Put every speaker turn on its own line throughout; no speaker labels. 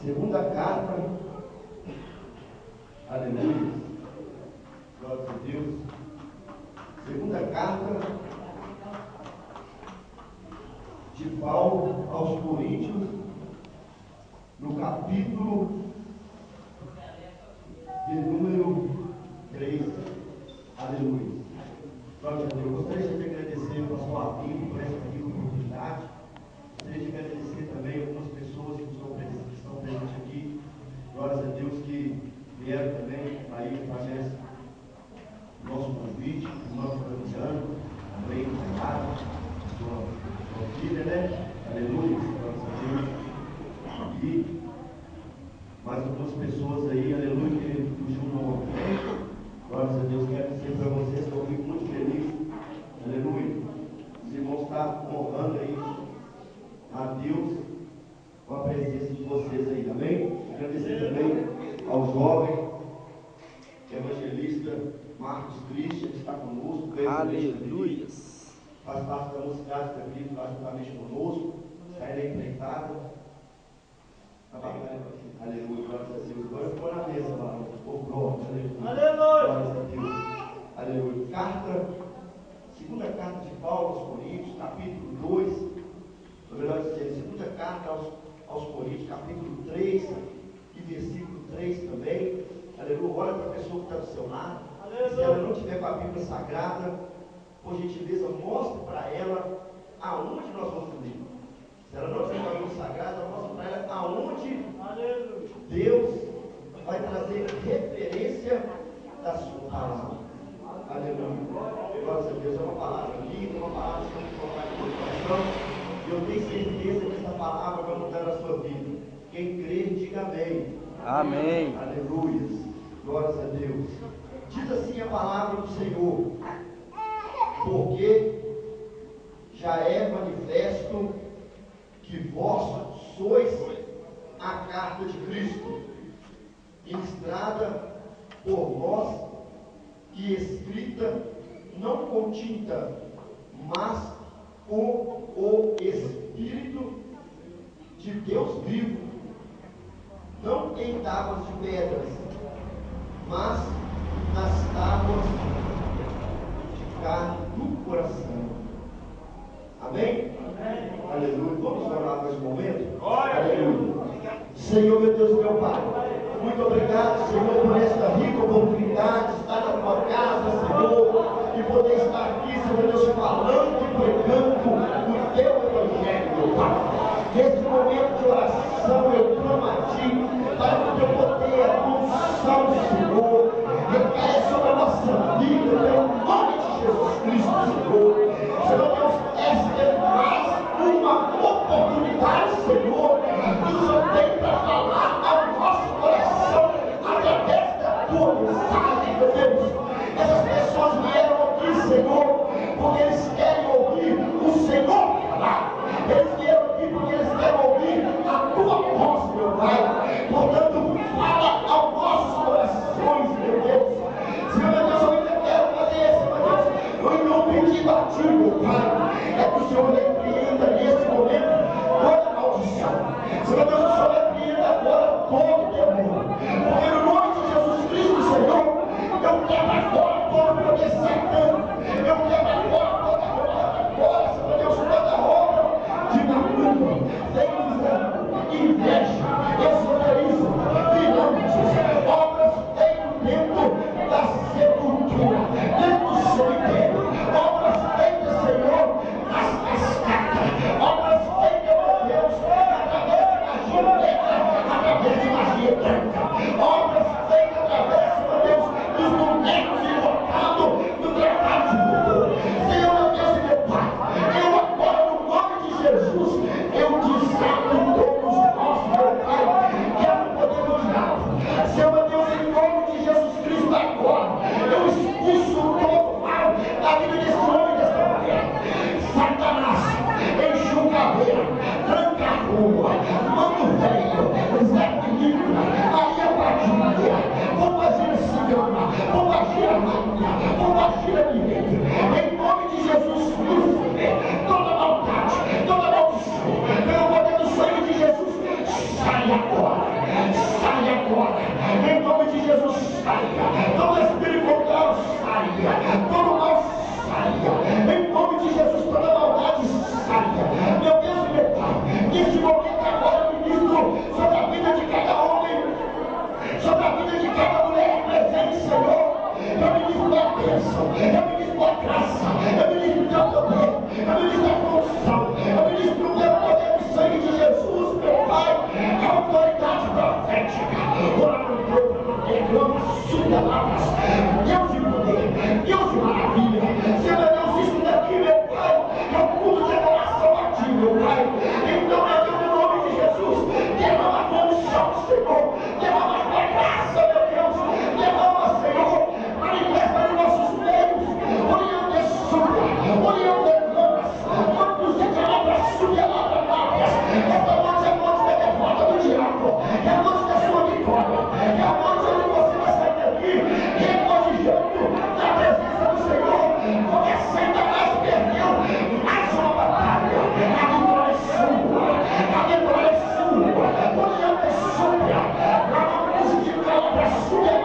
Segunda carta, aleluia, glória a Deus. Segunda carta de Paulo aos Coríntios, no capítulo de número 3, aleluia. Glória a Deus. Gostaria de agradecer ao pastor Abinho por essa oportunidade. Gostaria de agradecer também algumas pessoas que estão presentes aqui. Glórias a Deus que vieram também aí através do nosso convite, do nosso Fabiano, também Renata, sua filha, né? Aleluia, glórias a Deus. E mais algumas pessoas aí, aleluia, que fugiu o nome. Glórias a Deus, quero dizer para vocês que eu fico muito feliz, aleluia. Os irmãos estão honrando aí a Deus com a presença de vocês aí, amém? Agradecer também ao jovem evangelista Marcos Christian, que está conosco.
Aleluia.
Faz parte da mocidade da Bíblia, está juntamente conosco, está ele empreitada. Aleluia, glórias a Deus. Agora ficou na mesa lá, ficou pronto, aleluia. Glórias a Deus. Aleluia. Segunda carta de Paulo aos Coríntios, capítulo 2, ou melhor dizer, segunda carta aos Coríntios, capítulo 3 e versículo 3 também. Aleluia. Olha para a pessoa que está do seu lado. Se ela não tiver com a Bíblia Sagrada, por gentileza, mostre para ela aonde nós vamos ler. Se ela não tiver com a Bíblia Sagrada, mostre para ela aonde Deus vai trazer referência da sua palavra. Aleluia. Glória a Deus. É uma palavra linda, uma palavra que vai colocar no seu coração. E eu tenho certeza que essa palavra vai mudar a sua vida. Quem crer, diga amém.
Amém.
Aleluia. Glórias a Deus. Diz assim a palavra do Senhor: porque já é manifesto que vós sois a carta de Cristo, ministrada por nós e escrita não com tinta, mas com o Espírito de Deus vivo, não em tábuas de pedras, mas nas tábuas de carne do coração. Amém? Amém. Aleluia. Vamos orar nesse momento? Aleluia. Senhor, meu Deus, meu Pai, muito obrigado, Senhor, por esta rica oportunidade de estar na tua casa, Senhor, e poder estar aqui, Senhor Deus, falando e pregando o teu evangelho, meu Pai. Nesse momento de oração, eu clamo a Ti, para que o teu poder, a unção, Senhor, recaia sobre a nossa vida, pelo nome de Jesus Cristo, Senhor. Senhor Deus, esta é mais uma oportunidade, Senhor, que o Senhor tem para falar ao nosso coração através da tua mensagem, meu Deus. Essas pessoas vieram aqui, Senhor, porque eles querem ouvir o Senhor falar. Eles vieram aqui porque eles querem ouvir a tua voz, meu Pai. Portanto, fala aos nossos corações, meu Deus. Senhor, meu Deus, eu ainda quero fazer isso, meu Deus. Eu ainda não pedi a Ti, meu Pai. É que o Senhor repreenda nesse momento toda maldição. Senhor, Deus, o Senhor repreenda agora todo demônio. Porque no nome de Jesus Cristo, Senhor, eu quero agora todo poder satânico. Eu quero agora toda Senhor Deus, toda obra de macumba, inveja, esoterismo, pirâmides, obras dentro da sepultura, dentro do cemitério, obras feitas, Senhor, saia, todo espírito contrário saia, todo mal saia, em nome de Jesus, toda maldade saia, meu Deus e meu Pai, neste momento agora, ministro, sobre a vida de cada homem, sobre a vida de cada mulher presente, Senhor, eu ministro a bênção, eu ministro a graça, eu ministro o teu poder, eu ministro a função, eu ministro o teu poder do sangue de Jesus, meu Pai, a autoridade profética, ora no teu clama suas palavras, Deus de poder, Deus de maravilha, Senhor Deus, isso daqui, meu Pai, é um culto de adoração a ti, meu Pai, então, meu Deus, no nome de Jesus, derrama a função, Senhor, derrama a tua graça, meu Deus, derrama, Senhor, manifesta nos nossos meios, orienta súbia, orienta planas, quantos de palavras súbia, palavras, esta noite é a noite da derrota do diabo, é a noite da sua vitória, é a noite onde você vai sair daqui, regozijando na presença do Senhor, porque Satanás perdeu mais uma batalha, a vitória é sua, a vitória é sua, orienta é súbia, palavras de palavras súbia,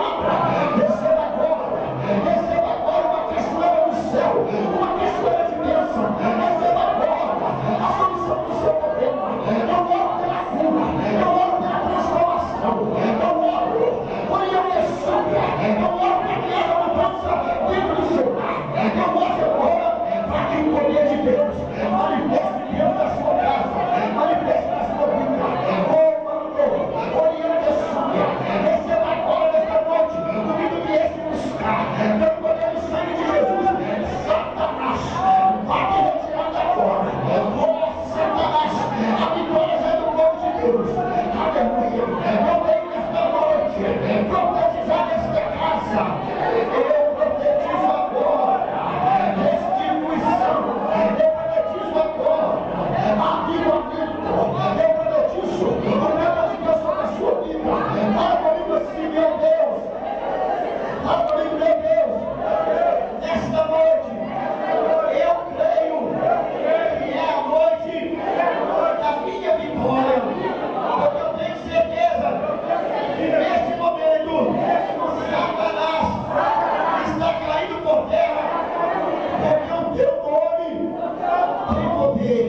receba agora uma cachoeira do céu, uma cachoeira de bênção, receba agora a solução do seu problema, eu oro pela cura, eu oro pela transformação, eu oro, orienta é súbia, eu oro para criar a mudança dentro do seu lar, eu oro agora para que o poder de Deus manifeste dentro da sua casa, manifeste na sua vida, orienta é súbia, receba agora nesta noite o que tu vieste buscar, pelo poder do sangue de Jesus, Satanás, vai te retirar agora, Satanás, a vitória é do povo de Deus, aleluia, eu venho nesta noite, profetizar nesta casa, eu profetizo agora, restituição, eu profetizo agora, avivamento, eu profetizo o nome de Deus sobre a sua vida, fala comigo assim, meu Deus, fala comigo, meu Deus, nesta noite, eu creio que é a noite da minha vitória, porque eu tenho certeza que neste momento, Satanás está caindo por terra, porque o teu nome tem poder.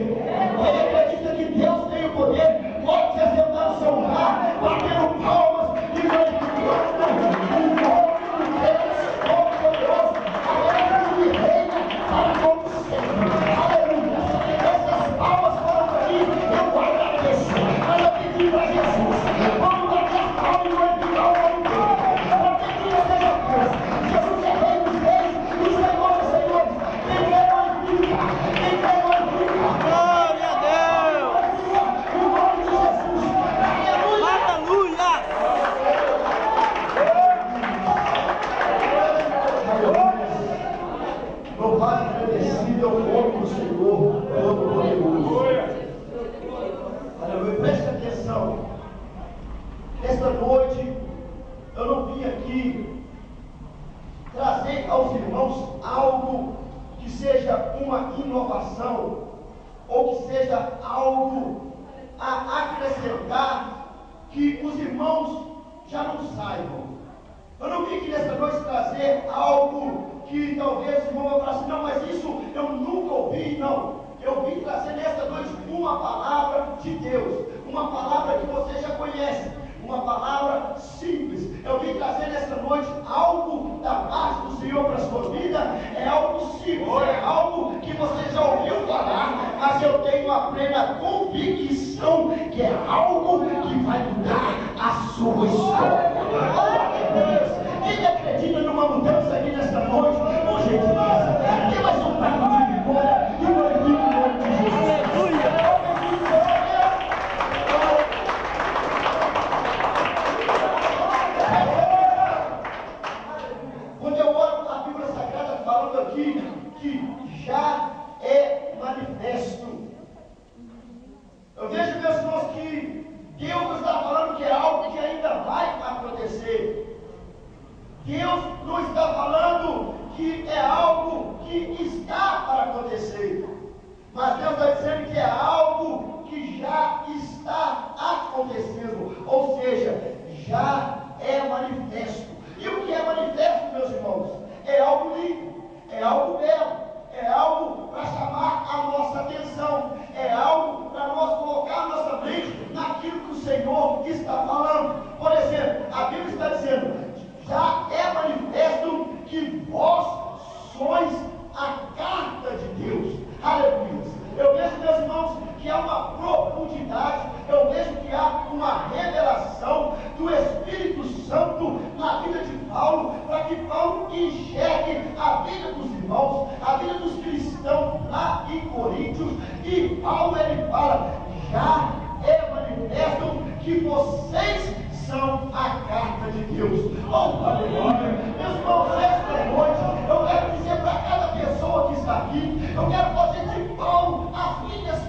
Quem acredita que Deus tem o poder, pode se assentar no seu lugar, batendo palmas e glorificando o nome de Deus Todo-Poderoso, aquele que reina para todo sempre. Aleluia! Essas palmas foram para mim, eu agradeço, mas eu pedi para Jesus, vamos bater as palmas e glorificar o nome dele, porque Deus seja Deus, Jesus é Rei dos Reis e Senhor dos Senhores, quem quer glorifica, quem quer glorifica,
Glória a Deus!
o nome de Jesus, aleluia! Louvado e agradecido é o nome do Senhor Todo-Poderoso. Aleluia, preste atenção. Nesta noite, eu não vim aqui trazer aos irmãos algo que seja uma inovação, ou que seja algo a acrescentar que os irmãos já não saibam. Eu não vim aqui nesta noite trazer algo que talvez os irmãos vão falar assim, não, mas isso eu nunca ouvi, não. Eu vim trazer nesta noite uma palavra de Deus, uma palavra que você já conhece, uma palavra simples. Eu vim trazer nesta noite algo da parte do Senhor para a sua vida, é algo simples, é algo que você já ouviu falar, mas eu tenho a plena convicção que é algo que vai mudar a sua história. Aleluia! Quem acredita numa mudança aqui nesta noite, por gentileza, tem mais um prato de vitória e glorifica o nome de Jesus. Aleluia! Quando eu olho a Bíblia Sagrada falando aqui que já é manifesto, eu vejo, meus irmãos, que Deus está falando que é algo que ainda vai acontecer. Deus não está falando que é algo que está para acontecer, mas Deus está dizendo que é algo que já está acontecendo, ou seja, já é manifesto. E o que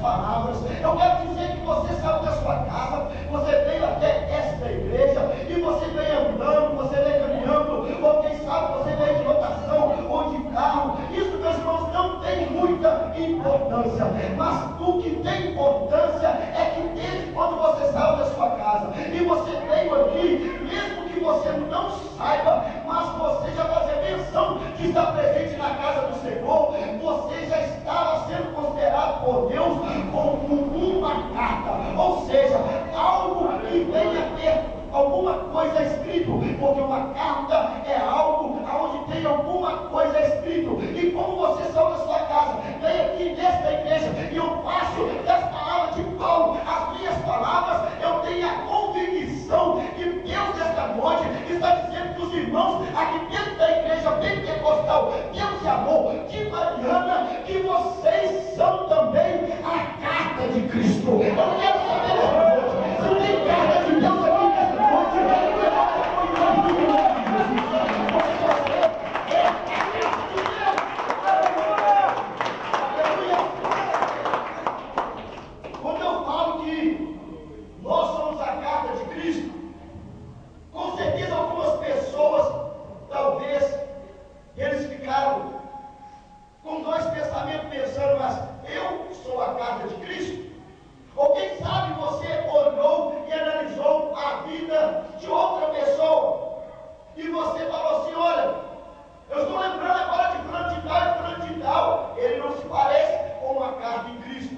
palavras. Eu quero dizer que você saiu da sua casa, você veio até esta igreja, e você veio andando, você veio caminhando, ou quem sabe você veio de lotação ou de carro. Isso, meus irmãos, não tem muita importância, mas o que tem importância é que desde quando você saiu da sua casa e você veio aqui, mesmo que você não saiba, mas você já fazia menção de estar presente na casa do Senhor, você já estava sendo considerado por Deus como uma carta, ou seja, algo que venha a ter alguma coisa escrito, porque uma carta é algo onde tem alguma coisa escrito. E como você saiu da sua casa, vem aqui nesta igreja, e eu faço das palavras de Paulo as minhas palavras, eu tenho a convicção que Deus nesta noite está dizendo que os irmãos aqui dentro da igreja pentecostal, Deus e amor de Mariana, que vocês são também a carta de Cristo. Eu quero saber nesta noite, se tem carta de Deus aqui nesta noite, quando eu falo que nós somos a carta de Cristo, com certeza algumas pessoas, talvez, eles ficaram com dois pensamentos pensando, mas eu sou a carta de Cristo? Ou quem sabe você olhou e analisou a vida de outra pessoa, e você falou assim: olha, eu estou lembrando agora de fulano de tal e fulano de tal, ele não se parece com uma carta em Cristo.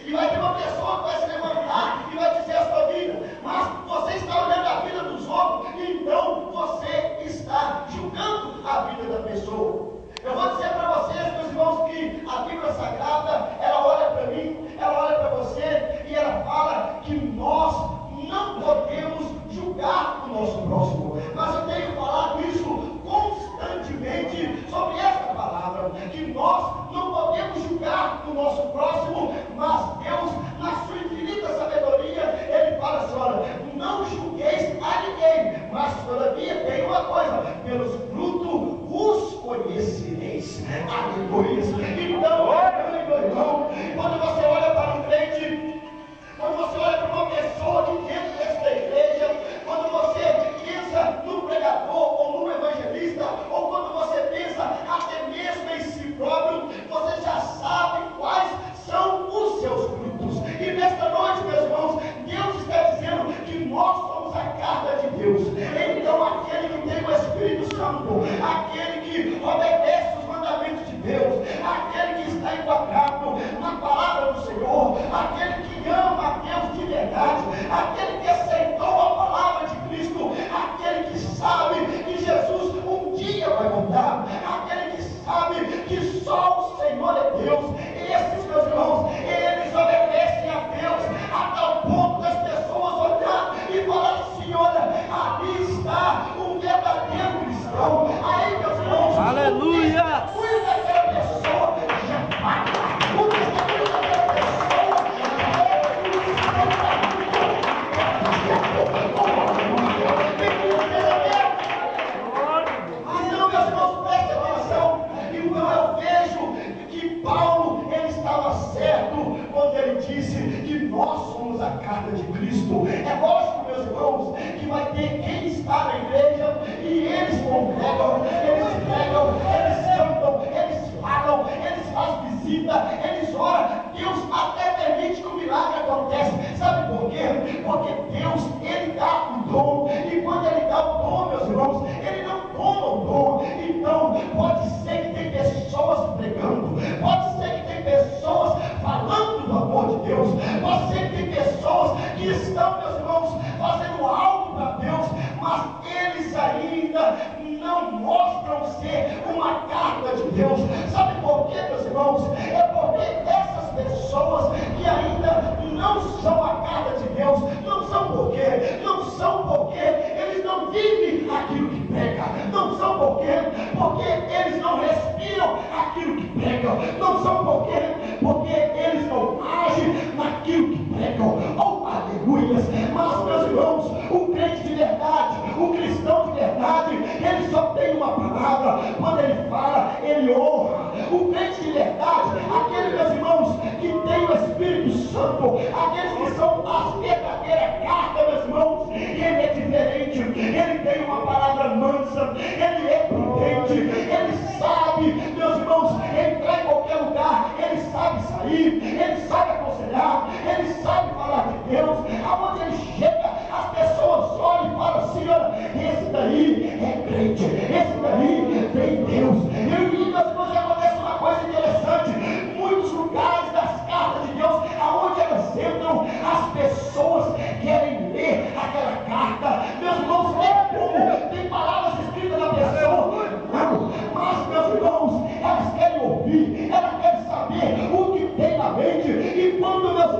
E vai ter uma pessoa que vai se levantar e vai dizer a sua vida, mas você está olhando a vida dos outros, então você está julgando a vida da pessoa. Eu vou dizer para vocês, meus irmãos, que a Bíblia Sagrada, ela olha para mim, ela olha para você, e ela fala que nós não podemos julgar o nosso próximo. Mas eu tenho falado isso constantemente sobre esta palavra, que nós não podemos julgar o nosso próximo, mas Deus, na sua infinita sabedoria, Ele fala assim: olha, não julgueis a ninguém, mas todavia tem uma coisa, pelos frutos os conhecereis. Aleluia. Então, meu irmão, quando você olha para um crente, quando você olha para uma pessoa de dentro desta igreja, quando você pensa num pregador ou num evangelista, ou quando você pensa até mesmo em si próprio, você já sabe quais são os seus frutos. E nesta noite, meus irmãos, Deus está dizendo que nós somos a carta de Deus. Então, aquele que tem o Espírito Santo, aquele que obedece os mandamentos de Deus, aquele que está enquadrado na palavra do Senhor, aquele que ama a Deus de verdade, aquele que aceitou a palavra de Cristo, aquele que sabe que Jesus um dia vai voltar, aquele que sabe que só o Senhor é Deus. Esses, meus irmãos, eles obedecem a Deus a tal ponto das pessoas olhar e falar assim: olha, ali está um verdadeiro cristão. Aí, meus irmãos,
aleluia!
o daquela pessoa já vai lá. O testemunho daquela pessoa então, meus irmãos, prestem atenção. Então eu vejo que Paulo, ele estava certo quando ele disse que nós somos a carta de Cristo. É lógico, meus irmãos, que vai ter quem está na igreja e eles congregam, eles pregam, eles cantam, eles falam, eles fazem visita, eles oram. Deus até permite que o milagre aconteça. Sabe por quê? Porque Deus, ele dá o dom, e quando ele dá o dom, meus irmãos, ele não toma o dom. Então pode ser que tem pessoas pregando, pode ser que tem pessoas falando do amor de Deus, pode ser que tem pessoas que estão, meus irmãos, fazendo algo para Deus, mas eles ainda não mostram ser uma carta de Deus. Sabe por quê, meus irmãos? É porque essas pessoas que ainda não são a carta de Deus, não são por quê? Não são porque eles não vivem aquilo que pregam, não são porque eles não respiram aquilo que pregam, não são porque eles não agem naquilo que pregam. Oh, aleluias! Mas, meus irmãos, o crente de verdade, o cristão de verdade, ele só tem uma palavra. Quando ele fala, ele honra. O crente de verdade, aquele, meus irmãos, que tem o Espírito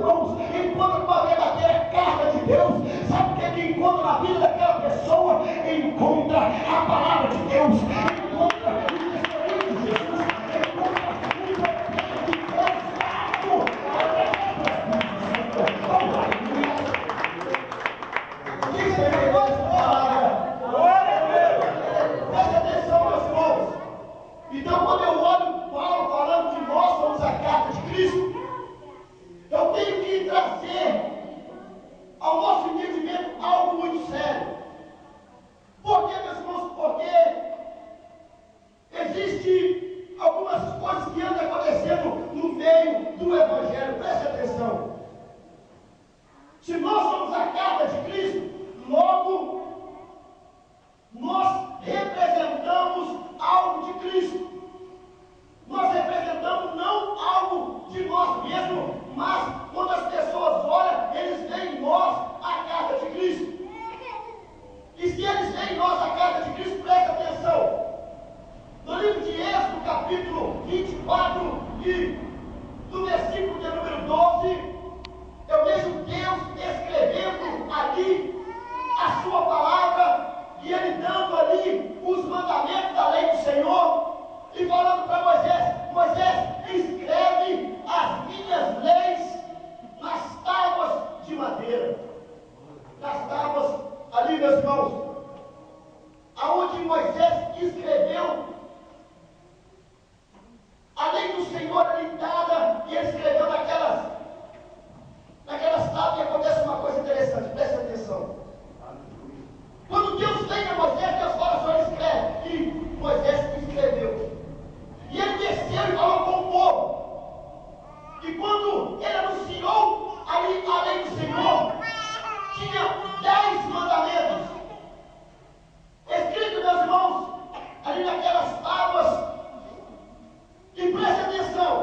irmãos, encontra uma verdadeira carta de Deus, sabe o que é que encontra na vida daquela pessoa? Encontra a palavra de Deus, encontra o testemunho de Jesus, encontra o poder de Deus Santo, através do Espírito Santo. Isso é negócio de palavra. Preste atenção, meus irmãos. Então, quando eu olho Paulo falando que nós somos a carta de Cristo, eu tenho que trazer ao nosso entendimento algo muito sério. Por quê, meus irmãos? Porque existe algumas coisas que andam acontecendo no meio do Evangelho. Preste atenção. Se nós somos a carta de Cristo, logo nós representamos algo de Cristo. Nós representamos não algo de nós mesmos, mas quando as pessoas olham, eles veem em nós a carta de Cristo. E se eles veem em nós a carta de Cristo, presta atenção. No livro de Êxodo, capítulo 24, e no versículo de número 12, eu vejo Deus escrevendo ali a sua palavra, e ele dando ali os mandamentos da lei do Senhor, e falando para Moisés: Moisés, escreve as minhas leis nas tábuas de madeira. Nas tábuas, ali, meus irmãos, aonde Moisés escreveu a lei do Senhor ali dada, e ele escreveu naquelas tábuas, e acontece uma coisa interessante, presta atenção. Quando Deus vem a Moisés, Deus fala: só escreve. E Moisés escreveu. E ele desceu e falou com o povo. E quando ele anunciou ali a lei do Senhor, tinha 10 mandamentos escritos, meus irmãos, ali naquelas tábuas. E preste atenção,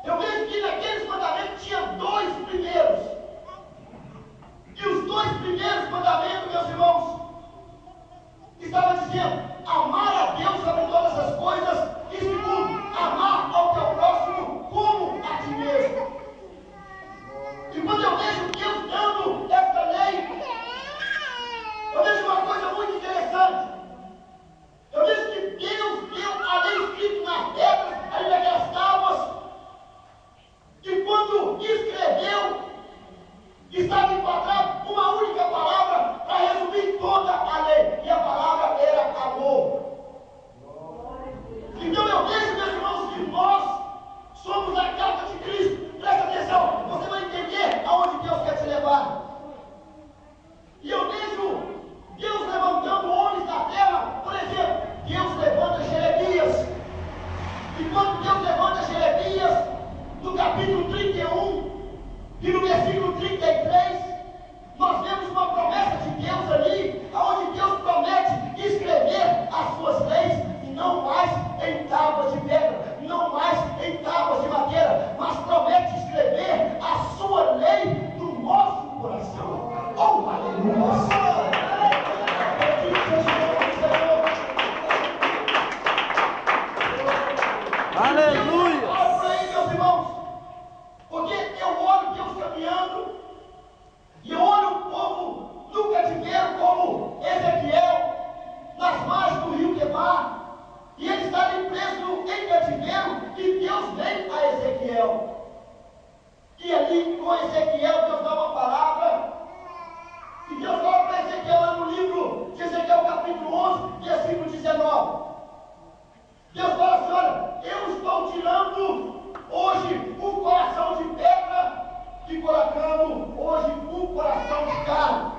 eu vejo que naqueles mandamentos tinha 2 primeiros. E os 2 primeiros mandamentos, meus irmãos, estava dizendo: amar a Deus sobre todas as coisas, e segundo, amar ao teu próximo como a ti mesmo. E quando eu vejo Deus dando esta lei, eu vejo uma coisa muito interessante. Eu vejo que Deus deu a lei escrita nas pedras, ali naquelas tábuas, e quando escreveu, estava enquadrado uma única palavra para resumir toda a lei, e a palavra era amor. Então eu vejo, meus irmãos, que nós somos a carta de Cristo. Presta atenção, você vai entender aonde Deus quer te levar. E eu vejo Deus levantando homens da terra. Por exemplo, Deus levanta Jeremias. E quando Deus levanta Jeremias, no capítulo 31 e no versículo 33, nós vemos uma promessa de Deus ali, onde Deus promete escrever as suas leis, não mais em tábuas de pedra, não mais em tábuas de madeira, mas promete escrever a sua lei no nosso coração. Oh, aleluia!
Aleluia!
Olha por aí, meus irmãos, porque eu olho Deus caminhando, e eu olho o povo no cativeiro como Ezequiel, nas margens do rio Quebar, e ele está ali preso em cativeiro, e Deus vem a Ezequiel. E ali com Ezequiel, Deus dá uma palavra, e Deus fala para Ezequiel lá no livro de Ezequiel, capítulo 11, versículo 19. Deus fala assim: olha, eu estou tirando hoje o coração de pedra e colocando hoje o coração de carne.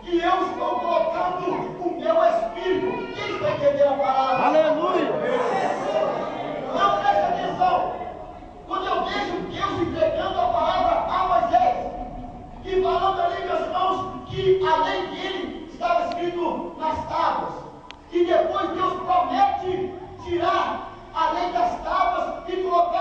E eu estou colocando o meu espírito. Quem está entendendo a palavra?
Aleluia!
Não, preste atenção. Quando eu vejo Deus entregando a palavra a Moisés, e falando ali, meus irmãos, que a lei dele estava escrito nas tábuas, e depois Deus promete tirar a lei das tábuas e colocar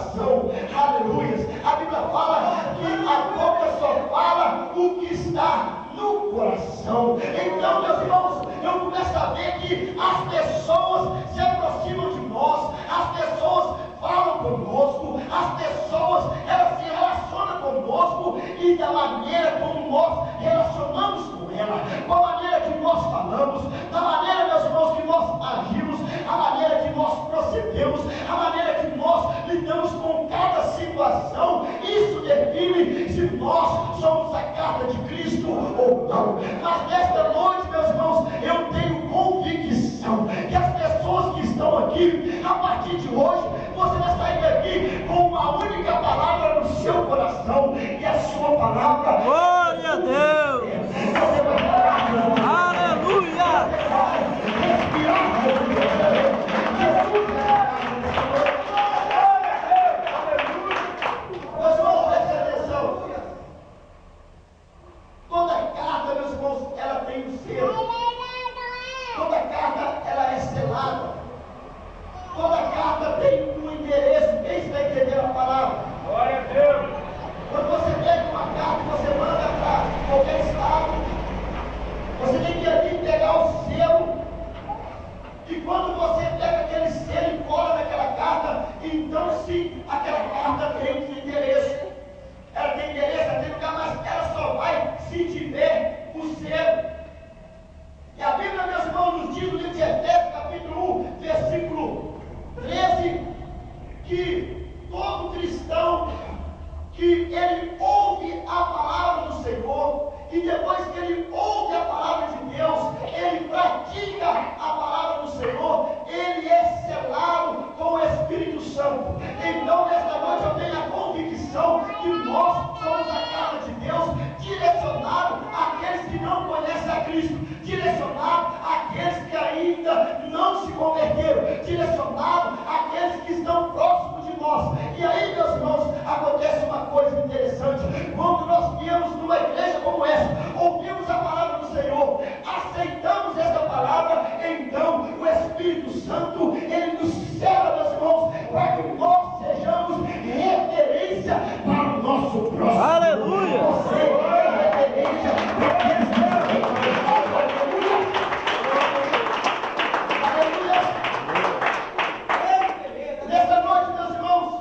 coração. Aleluia. A Bíblia fala que a boca só fala o que está no coração. Então, meus irmãos, eu começo a ver que as pessoas se aproximam de nós, as pessoas falam conosco, as pessoas elas se relacionam conosco, e da maneira como nós relacionamos com ela, com a maneira que nós falamos, da maneira, meus irmãos, que nós agimos, a maneira que nós procedemos, a maneira que nós lidamos com cada situação, isso define se nós somos a carta de Cristo ou não. Mas nesta noite, meus irmãos, eu tenho convicção que as pessoas que estão aqui, a partir de hoje, você vai sair daqui com uma única palavra no seu coração, e a sua palavra.
Glória a Deus!
Você vai falar,
Aleluia!
respirar com Deus. Meus irmãos, prestem atenção. Toda carta, meus irmãos, ela tem um selo. Toda carta, ela é selada. Toda carta tem um endereço. Quem está entendendo a palavra?
Glória a Deus!
Quando você pega uma carta e você manda para qualquer estado, você tem que ali pegar o selo. E quando você pega aquele selo e cola naquela carta, então sim, aquela carta tem um endereço. Ela tem endereço, ela tem lugar, mas ela só vai se tiver o selo. E a Bíblia, meus irmãos, nos diz no livro de Efésios, capítulo 1, versículo 13, que todo cristão que ele ouve a palavra do Senhor, e depois que ele ouve a palavra de Deus, ele pratica a palavra do Senhor, ele é selado com o Espírito Santo. Então, nesta noite, eu tenho a convicção que nós somos a carta de Deus, direcionado àqueles que não conhecem a Cristo, direcionado àqueles que ainda não se converteram, direcionado àqueles que estão próximos de nós. E aí, meus irmãos, acontece uma coisa interessante. Quando nós viemos numa igreja como essa, ouvimos a palavra do Senhor, aceitamos essa palavra, então o Espírito Santo, ele nos cela, meus irmãos, para que nós sejamos referência para o nosso próximo.
Aleluia!
Você é referência para aqueles que aleluia! Nessa noite, meus irmãos,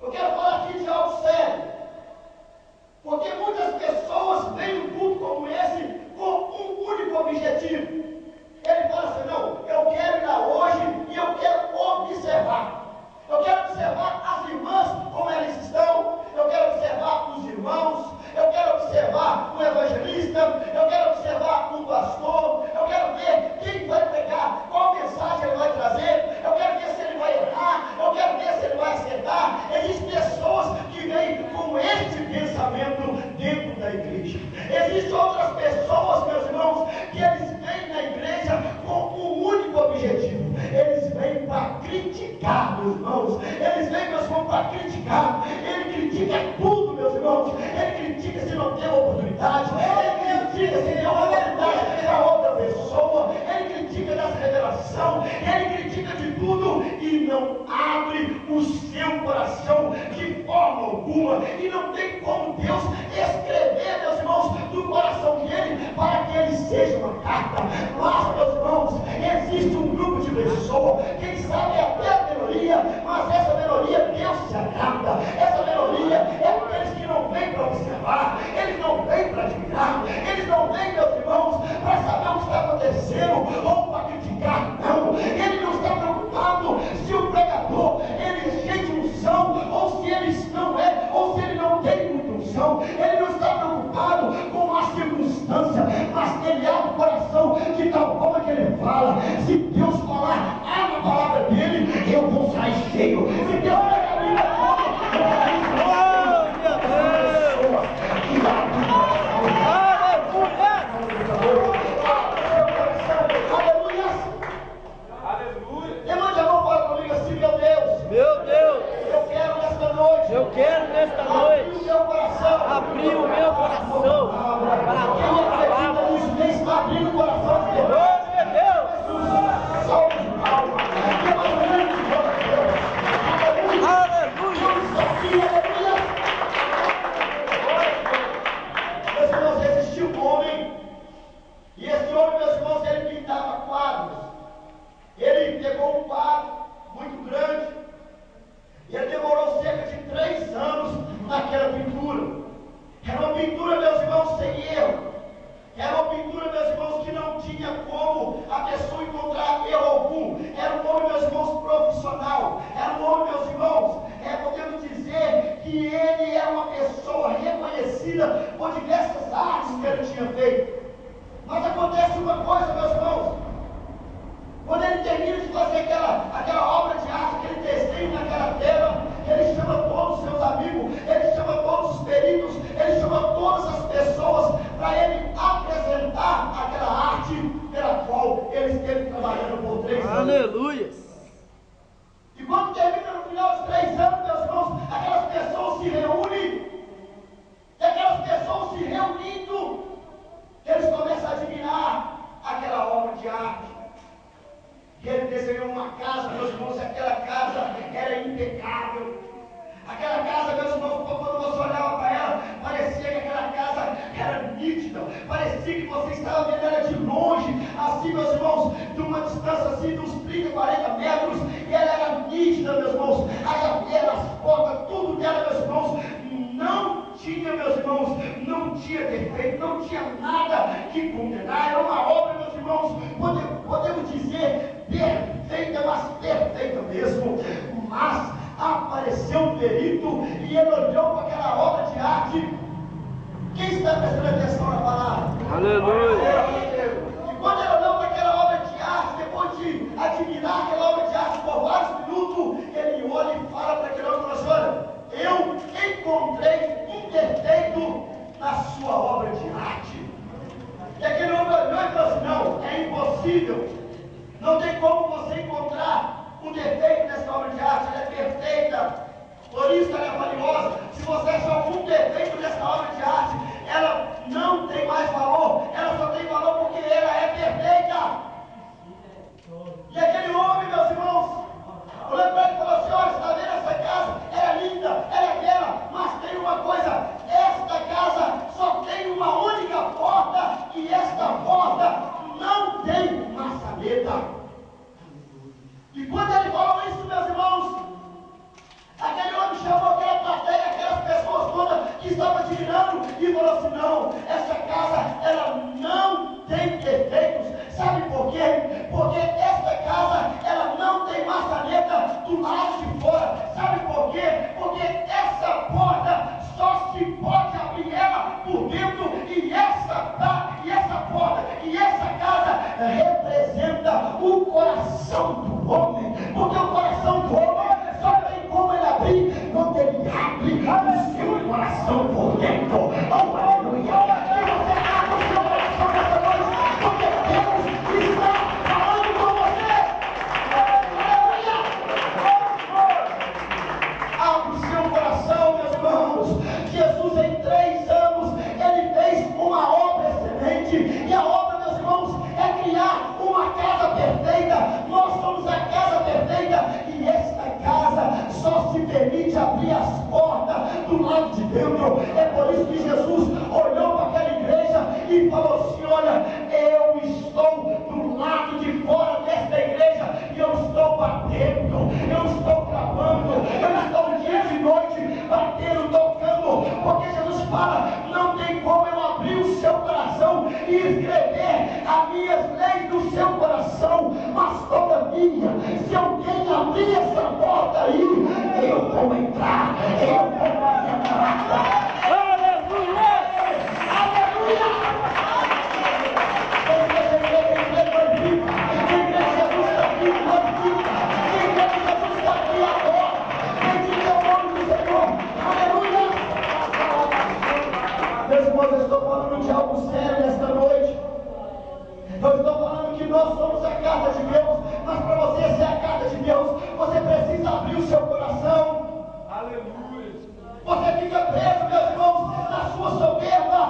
eu quero falar aqui de algo sério, porque muitas pessoas vêm num culto como esse com um único objetivo. Ele fala assim: não, eu quero ir lá hoje e eu quero observar. Eu quero observar as irmãs, como elas estão. Eu quero observar os irmãos. Eu quero observar o evangelista. Eu quero observar o pastor. Eu quero ver quem vai pregar, qual mensagem ele vai trazer. Eu quero ver se ele vai errar. Eu quero ver se ele vai acertar. Existem pessoas que vêm com este pensamento dentro da igreja. Existem outras pessoas, meus irmãos, que eles vêm na igreja com um único objetivo. Eles vêm para criticar, meus irmãos. Eles vêm, meus irmãos, para criticar. Ele critica tudo, meus irmãos. Ele critica se não tem oportunidade. Ele critica se deu oportunidade para outra pessoa. Ele critica dessa revelação. Ele critica de tudo e não abre o seu coração de forma alguma. E não tem como Deus escrever, meus irmãos, do coração dele para que ele seja uma carta. Mas, meus irmãos, existe um grupo de pessoas, quem sabe até a minoria, mas essa minoria Deus se agrada. Essa minoria é aqueles que não vêm para observar, eles não vêm para admirar, eles não vêm, meus irmãos, para saber o que está acontecendo ou para criticar, não. Ele não está preocupado se o pregador ele é cheio de unção ou se ele não é, ou se ele não tem muita unção. Ele não está preocupado com a circunstância, mas ele abre o coração de tal forma que ele fala: se Deus falar na palavra dele, eu vou sair cheio. Se Deus pegar a Bíblia toda, eu vou sair cheio.
Aleluia!
Levante a mão, fala comigo assim: meu Deus,
Meu Deus!
eu quero nesta noite,
Eu quero nesta
abrir
noite
o meu coração,
abrir o meu coração para a
quem
tua
acredita
palavra.
nisso, quem está abrindo o coração de Deus.
Glória a Deus!
Salve de palmas. Que mais grande glória a Deus. Aleluia. impecável. Aquela casa, meus irmãos, quando você olhava para ela, parecia que aquela casa era nítida, parecia que você estava vendo ela de longe, assim, meus irmãos, de uma distância assim, de uns 30, 40 metros, e ela era nítida, meus irmãos, a janela, as portas, tudo dela, meus irmãos, não tinha, meus irmãos, não tinha defeito, não tinha nada que condenar, era uma obra, meus irmãos, podemos dizer, perfeita, mas perfeita mesmo, mas apareceu um perito e ele olhou para aquela obra de arte. Quem está prestando atenção na palavra?
Aleluia!
E quando ele olhou para aquela obra de arte, depois de admirar aquela obra de arte por vários minutos, ele olha e fala para aquele homem: olha, eu encontrei um defeito na sua obra de arte. E aquele homem olhou e falou assim: não, é impossível, não tem como você encontrar um defeito nessa obra de arte, ela é perfeita, por isso ela é valiosa. Se você achar algum defeito nessa obra de arte, ela não tem mais valor, ela só tem valor porque ela é perfeita. E aquele homem, meus irmãos, olhando para ele e falou assim: olha, você está vendo essa casa? Ela é linda, ela é bela, mas tem uma coisa, esta casa só tem uma única porta, e esta porta não tem maçaneta. E quando ele falou isso, meus irmãos, aquele homem chamou aquela plateia, aquelas pessoas todas que estavam admirando, e falou assim: não, essa casa, ela não tem defeitos. Sabe por quê? Porque esta casa, ela não tem maçaneta do lado de fora. Sabe por quê? Porque essa porta só se pode abrir ela por dentro, e essa porta e essa casa representa o coração do homem, porque o coração do homem só tem como ele abrir quando ele abre o seu coração por dentro. Oh, aleluia! E você abre o seu coração nessa noite, porque Deus está falando com você. Aleluia! Abre o seu coração, meus irmãos. Jesus, em 3 anos, ele fez uma obra excelente, e a obra, meus irmãos, é criar uma casa perfeita. Nós somos a casa perfeita, e esta casa só se permite abrir as portas do lado de dentro. É por isso que Jesus olhou para aquela igreja e falou assim: olha, eu estou do lado de fora desta igreja, e eu estou batendo, eu estou clamando, eu estou dia de noite batendo, tocando, porque Jesus fala: não tem como eu abrir o seu coração e escrever as minhas leis no seu coração, mas todavia, se alguém abrir essa porta aí, eu vou entrar, eu vou fazer morada.
Aleluia!
Aleluia! A igreja glorifica, a igreja Jesus está aqui, glorifica, a igreja Jesus está aqui agora. Bendito é o nome do Senhor. Aleluia! Meus irmãos, eu estou falando de algo sério nesta noite. Eu estou falando que nós somos a casa de Deus, mas para você ser a casa de Deus, você precisa abrir o seu coração. Aleluia! Você fica preso, meus irmãos, na sua soberba.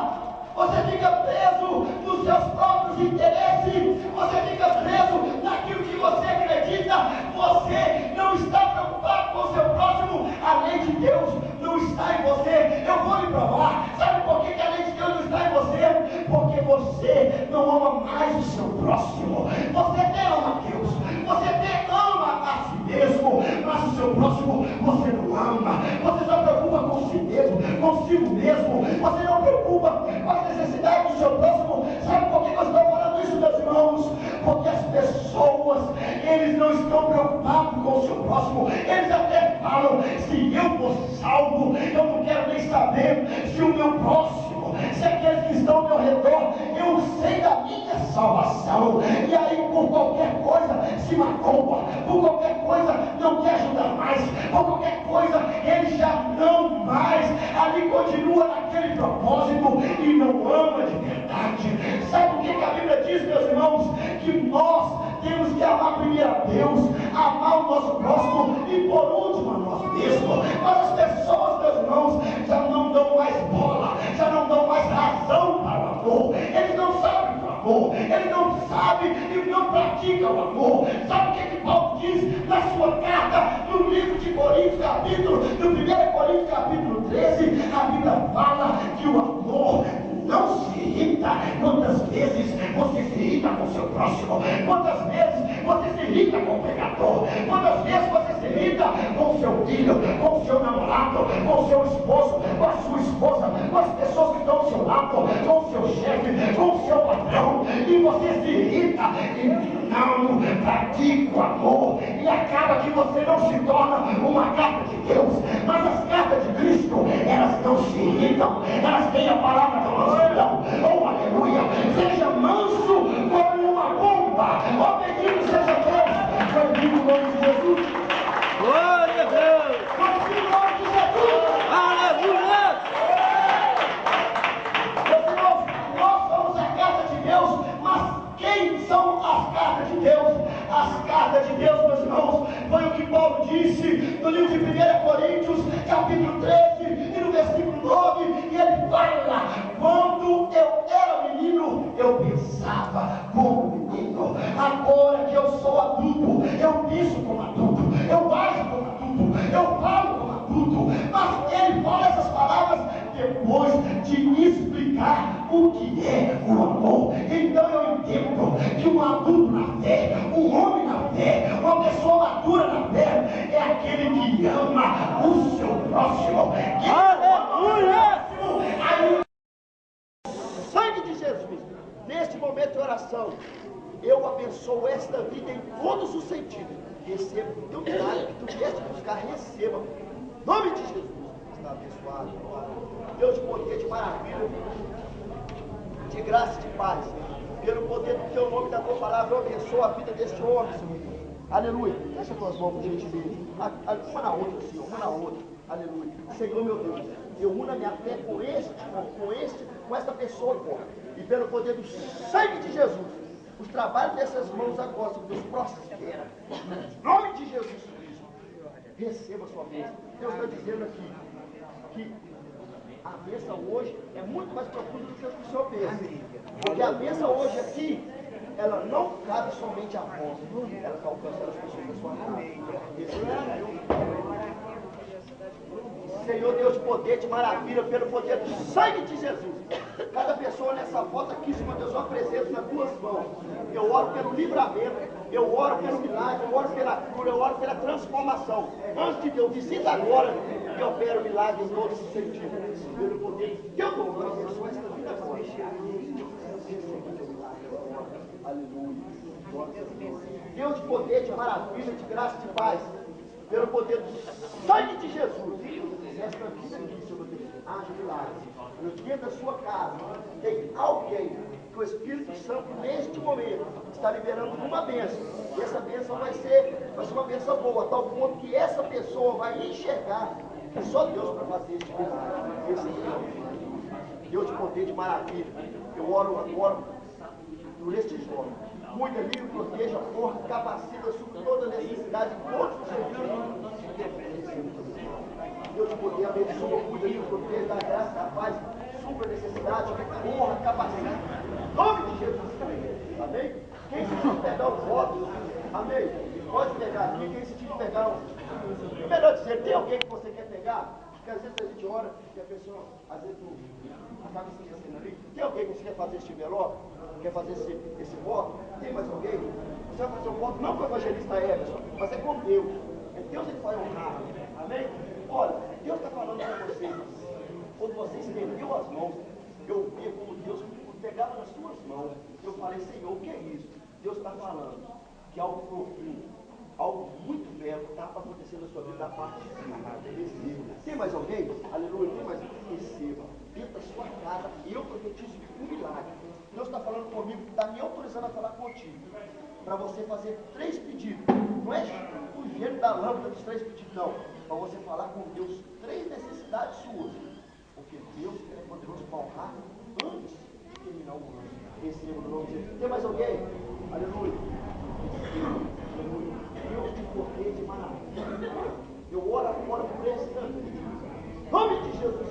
Você fica preso nos seus próprios interesses. Você fica preso naquilo que você acredita. Você não está preocupado com o seu próximo. A lei de Deus não está em você. Eu vou lhe provar. Sabe por que a lei de Deus não está em você? Porque você não ama mais o seu próximo. Você até ama Deus, você até ama a si mesmo, mas o seu próximo você não ama. Você só preocupa com si mesmo, consigo mesmo. Você não preocupa com as necessidades do seu próximo. Sabe por que eu estou falando isso, meus irmãos? Porque as pessoas, eles não estão preocupados com o seu próximo. Eles até falam: se eu for salvo, eu não quero nem saber se o meu próximo, se aqueles que estão ao meu redor, eu sei da minha salvação. E aí, por qualquer coisa, se magoa, por qualquer coisa, não quer ajudar mais, por qualquer coisa, ele já não mais, ali continua naquele propósito e não ama de verdade. Sabe o que a Bíblia diz, meus irmãos? Que nós temos que amar primeiro a Deus, amar o nosso próximo e por último a nós mesmos. Mas as pessoas, meus irmãos, já não dão mais bola, já não dão mais razão para o amor. Eles não sabem do amor, eles não sabem e não praticam o amor. Sabe o que Paulo diz na sua carta no livro de Coríntios? capítulo, no 1 Coríntios capítulo 13, a Bíblia fala que o amor não se irrita. Quantas vezes você se irrita com o seu próximo? Quantas vezes você se irrita com o pecador? Quantas vezes você se irrita com o seu filho, com o seu namorado, com o seu esposo, com a sua esposa, com as pessoas que estão ao seu lado, com o seu chefe, com o seu patrão, e você se irrita e não pratica o amor, e acaba que você não se torna uma carta de Deus. Mas as cartas de Cristo, elas não se irritam, elas têm a palavra da mansidão. Oh, aleluia! Seja manso como uma pomba. Oh, bendito seja Deus, bendito o nome de Jesus.
Glória a Deus!
Bendito o nome de Jesus.
Aleluia!
Meus irmãos, nós somos a carta de Deus, mas quem são as cartas de Deus? As cartas de Deus, meus irmãos, foi o que Paulo disse no livro de 1 Coríntios, capítulo 13, e no versículo 9, e ele fala: quando eu era menino, eu pensava como menino, agora que eu sou adulto, eu penso como adulto, eu ajo como adulto, eu falo como adulto. Mas ele fala essas palavras depois de me explicar o que é o amor. Então eu entendo que um adulto na fé, um homem na fé, uma pessoa madura na fé, é aquele que ama o seu próximo.
Aleluia!
Aí, sangue de Jesus, neste momento de oração, eu abençoo esta vida em todos os sentidos. Receba o teu milagre que tu vieste buscar, receba. Em nome de Jesus, está abençoado. Deus de poder, de maravilha, de graça e de paz, pelo poder do teu nome e da tua palavra, eu abençoo a vida deste homem, Senhor. Aleluia. Fecha as tuas mãos, por gentileza. Uma na outra, Senhor, uma na outra. Aleluia. Senhor, meu Deus, eu uno a minha fé com esta pessoa agora. E pelo poder do sangue de Jesus, os trabalhos dessas mãos agora, Senhor Deus, prospera. Em nome de Jesus Cristo. Receba a sua bênção. Deus está dizendo aqui que a bênção hoje é muito mais profunda do que o Senhor pensa. Porque a bênção hoje aqui, ela não cabe somente a vós, ela está alcançando as pessoas da sua casa. Senhor Deus de poder, de maravilha, pelo poder do sangue de Jesus, cada pessoa nessa foto aqui, Senhor Deus, eu apresento nas tuas mãos. Eu oro pelo livramento, eu oro pelo milagre, eu oro pela cura, eu oro pela transformação. Antes de Deus, visita agora e opera o milagre em todos os sentidos. Pelo poder do teu nome, eu abençoo esta vida agora. Aleluia. Deus de poder, de maravilha, de graça e de paz, pelo poder do sangue de Jesus, esta vida aqui, Senhor Deus, haja milagres. No dia da sua casa, tem alguém que o Espírito Santo, neste momento, está liberando uma bênção. E essa bênção vai ser uma bênção boa, a tal ponto que essa pessoa vai enxergar que só Deus para fazer este milagre. Esse é Deus de poder, de maravilha. Eu oro agora por este jovem. Cuida, livre, proteja, força, capacita, supre toda necessidade de todos os sentidos. Deus de poder, abençoa, cuida, livre, proteja, dá graça, dá paz, supre a necessidade, honra, capacita. Em nome de Jesus. Amém? Quem sentir pegar os votos, amém? Pode pegar aqui, quem sentir pegar os. Melhor dizer, tem alguém que você quer pegar? Porque às vezes a gente ora e a pessoa, às vezes, acaba se esquecendo ali. Tem alguém que você quer fazer este velório? Quer fazer esse voto? Tem mais alguém? Você vai fazer um voto não com o evangelista Everson, mas é com Deus. É Deus que vai honrar. Amém? Olha, Deus está falando para vocês. Quando você estendeu as mãos, eu via como Deus pegava nas suas mãos. Eu falei, Senhor, o que é isso? Deus está falando que algo profundo, algo muito belo está acontecendo na sua vida da parte de Deus. Tem mais alguém? Aleluia, tem mais? Receba. Dentro da sua casa, eu profetizo um milagre. Deus está falando comigo, está me autorizando a falar contigo. Para você fazer 3 pedidos. Não é o gênero da lâmpada dos 3 pedidos, não. Para você falar com Deus 3 necessidades suas. Porque Deus é poderoso para honrar antes de terminar o ano. Receba no nome de Jesus. Tem mais alguém? Aleluia. Aleluia. Deus de poder, de maravilha. Eu oro agora por esse em nome de Jesus.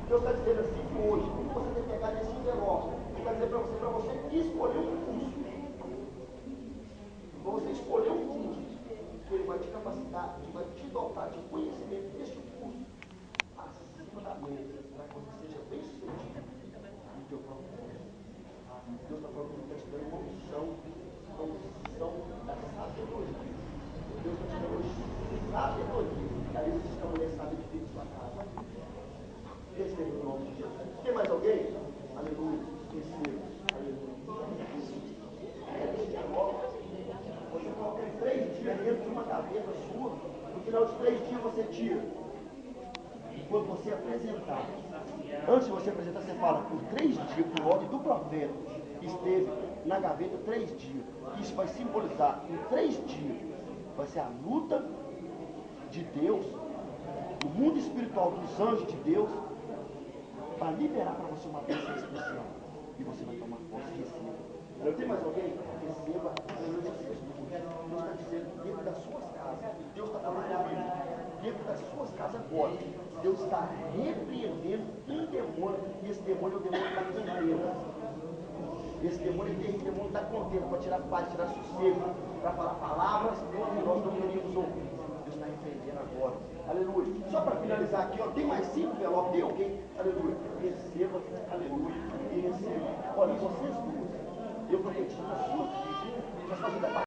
Deus está dizendo assim que hoje, como você tem que pegar nesse envelope, Ele está dizendo para você escolher um curso. Para você escolher um curso, que Ele vai te capacitar, que vai te dotar de conhecimento.
A Bíblia diz que a mulher sabe edifica sua casa. Receba no nome de Jesus. Tem mais alguém? Aleluia. Receba. Aleluia. Você coloca 3 dias dentro de uma gaveta sua. No final de 3 dias você tira. E quando você apresentar, antes de você apresentar, você fala por 3 dias, por ordem do profeta, esteve na gaveta 3 dias. Isso vai simbolizar em 3 dias. Vai ser a luta de Deus, do mundo espiritual dos anjos de Deus, para liberar para você uma bênção especial. E você vai tomar posse e receba. Não tem mais alguém? Receba a luz de Jesus. Deus está dizendo dentro das suas casas. Deus está falando comigo. Dentro das suas casas agora. Deus está repreendendo um demônio. E esse demônio é o demônio da contenda. Esse demônio é terrível, o demônio da contenda, para tirar paz, tirar sossego, para falar palavras que nós não queríamos ouvir. Deus está repreendendo agora. Aleluia. Só para finalizar aqui, ó, tem mais 5 envelopes. Tem alguém? Aleluia. Receba, aleluia. E receba. Olha, vocês duas, eu profetizo na sua vida.